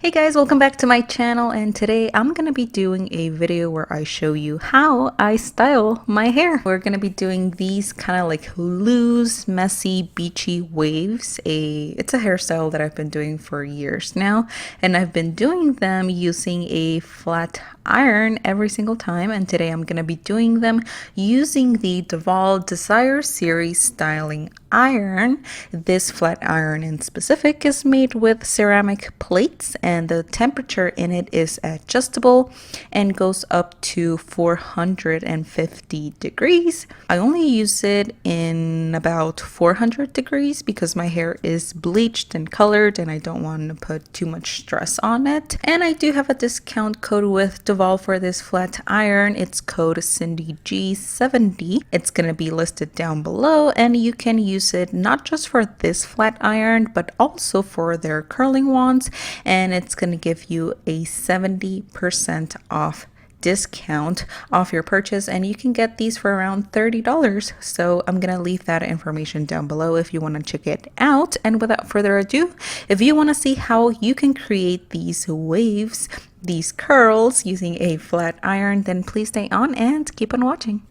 Hey guys, welcome back to my channel, and today I'm gonna be doing a video where I show you how I style my hair. We're gonna be doing these kind of like loose, messy, beachy waves. It's a hairstyle that I've been doing for years now, and I've been doing them using a flat iron every single time, and today I'm gonna be doing them using the Duvolle Desire Series styling iron. This flat iron in specific is made with ceramic plates, and the temperature in it is adjustable and goes up to 450 degrees. I only use it in about 400 degrees because my hair is bleached and colored and I don't want to put too much stress on it. And I do have a discount code with Duvolle for this flat iron. It's code CindyG70. It's going to be listed down below, and you can use it not just for this flat iron but also for their curling wands, and it's going to give you a 70% off discount off your purchase, and you can get these for around $30. So I'm gonna leave that information down below if you want to check it out. And without further ado, if you want to see how you can create these waves, these curls using a flat iron, then please stay on and keep on watching.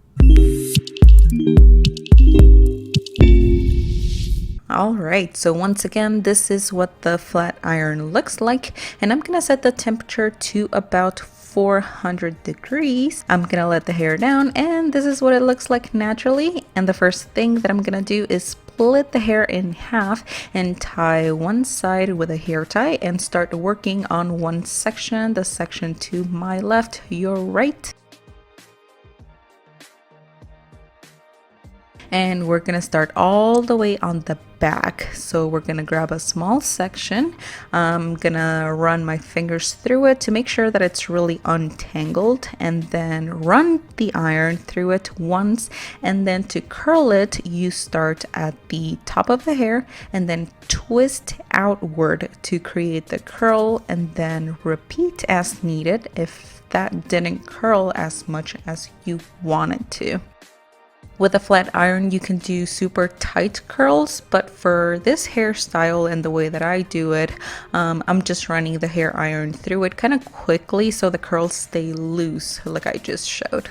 Alright, so once again, this is what the flat iron looks like, and I'm gonna set the temperature to about 400 degrees. I'm gonna let the hair down, and this is what it looks like naturally. And the first thing that I'm gonna do is split the hair in half and tie one side with a hair tie and start working on one section, the section to my left, your right. And we're gonna start all the way on the back. So we're gonna grab a small section. I'm gonna run my fingers through it to make sure that it's really untangled, and then run the iron through it once. And then to curl it, you start at the top of the hair and then twist outward to create the curl, and then repeat as needed if that didn't curl as much as you wanted to. With a flat iron, you can do super tight curls, but for this hairstyle and the way that I do it, I'm just running the hair iron through it kind of quickly so the curls stay loose like I just showed.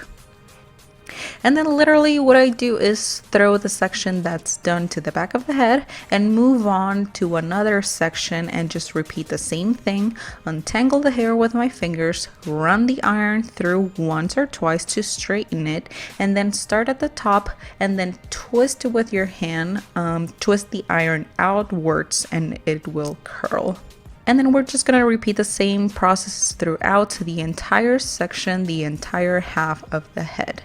And then literally what I do is throw the section that's done to the back of the head and move on to another section and just repeat the same thing. Untangle the hair with my fingers, run the iron through once or twice to straighten it, and then start at the top and then twist with your hand, twist the iron outwards, and it will curl. And then we're just going to repeat the same process throughout the entire section, the entire half of the head.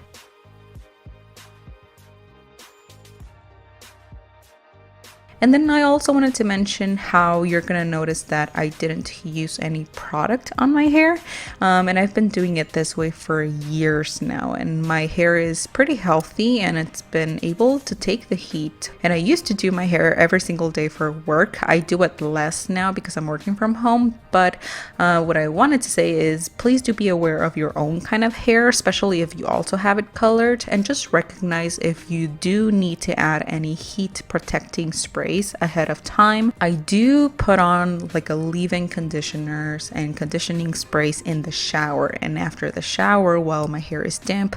And then I also wanted to mention how you're gonna notice that I didn't use any product on my hair, and I've been doing it this way for years now, and my hair is pretty healthy and it's been able to take the heat. And I used to do my hair every single day for work. I do it less now because I'm working from home, but what I wanted to say is please do be aware of your own kind of hair, especially if you also have it colored, and just recognize if you do need to add any heat protecting spray ahead of time. I do put on like a leave-in conditioners and conditioning sprays in the shower and after the shower while my hair is damp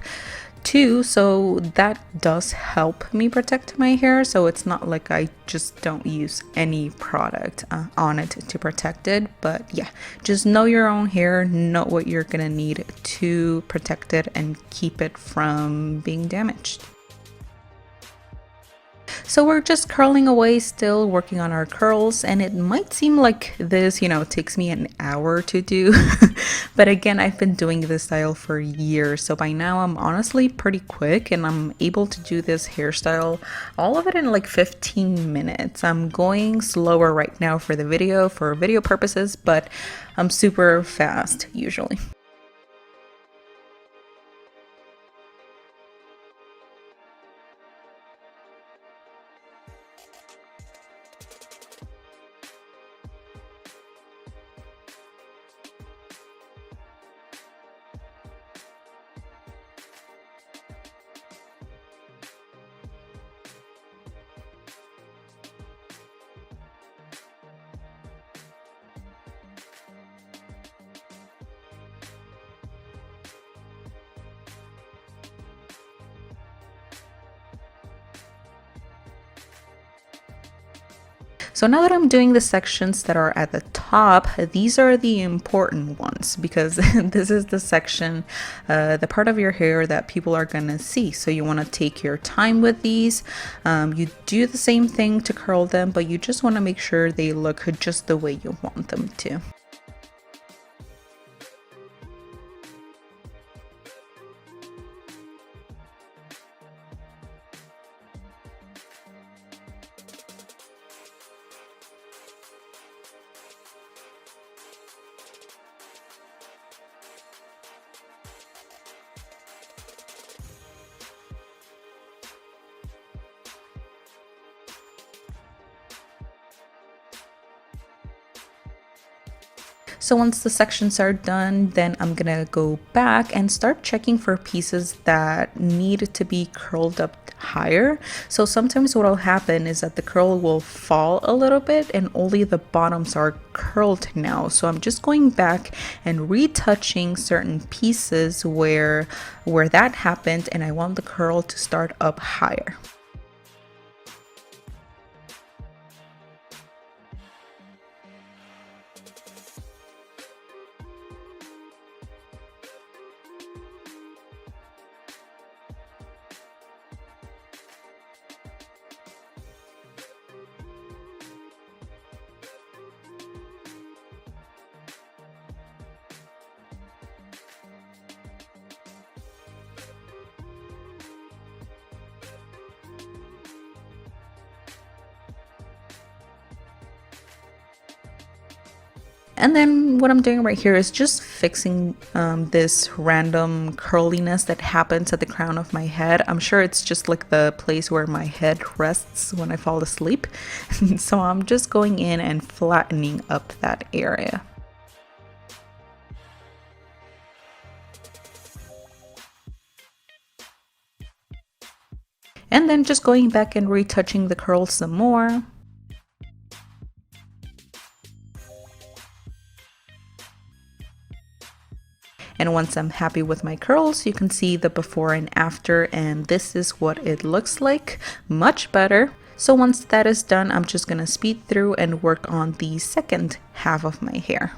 too, so that does help me protect my hair. So it's not like I just don't use any product on it to protect it, but yeah, just know your own hair, know what you're gonna need to protect it and keep it from being damaged. So we're just curling away, still working on our curls, and it might seem like this, takes me an hour to do, but again, I've been doing this style for years, so by now I'm honestly pretty quick and I'm able to do this hairstyle, all of it in like 15 minutes. I'm going slower right now for video purposes, but I'm super fast usually. So now that I'm doing the sections that are at the top, these are the important ones because this is the section, the part of your hair that people are gonna see. So you wanna take your time with these. You do the same thing to curl them, but you just wanna make sure they look just the way you want them to. So once the sections are done, then I'm gonna go back and start checking for pieces that need to be curled up higher. So sometimes what will happen is that the curl will fall a little bit and only the bottoms are curled now. So I'm just going back and retouching certain pieces where that happened, and I want the curl to start up higher. And then what I'm doing right here is just fixing this random curliness that happens at the crown of my head. I'm sure it's just like the place where my head rests when I fall asleep. So I'm just going in and flattening up that area. And then just going back and retouching the curls some more. And once I'm happy with my curls, you can see the before and after, and this is what it looks like, much better. So once that is done, I'm just gonna speed through and work on the second half of my hair.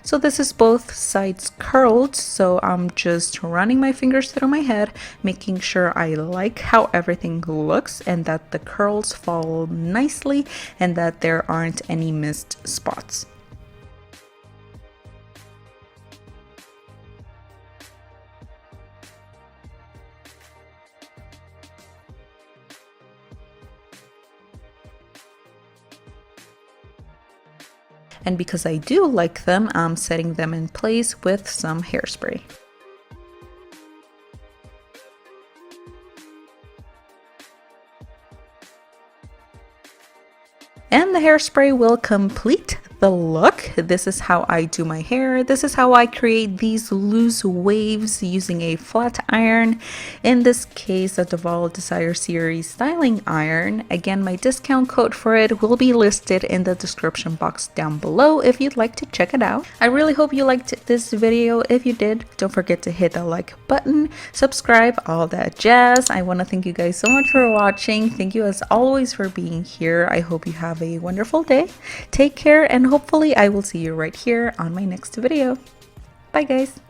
So this is both sides curled, so I'm just running my fingers through my head, making sure I like how everything looks and that the curls fall nicely and that there aren't any missed spots. And because I do like them, I'm setting them in place with some hairspray. And the hairspray will complete the look. This is how I do my hair. This is how I create these loose waves using a flat iron. In this case, a Duvolle Desire Series styling iron. Again, my discount code for it will be listed in the description box down below if you'd like to check it out. I really hope you liked this video. If you did, don't forget to hit the like button, subscribe, all that jazz. I want to thank you guys so much for watching. Thank you as always for being here. I hope you have a wonderful day. Take care, and hopefully I will see you right here on my next video. Bye guys.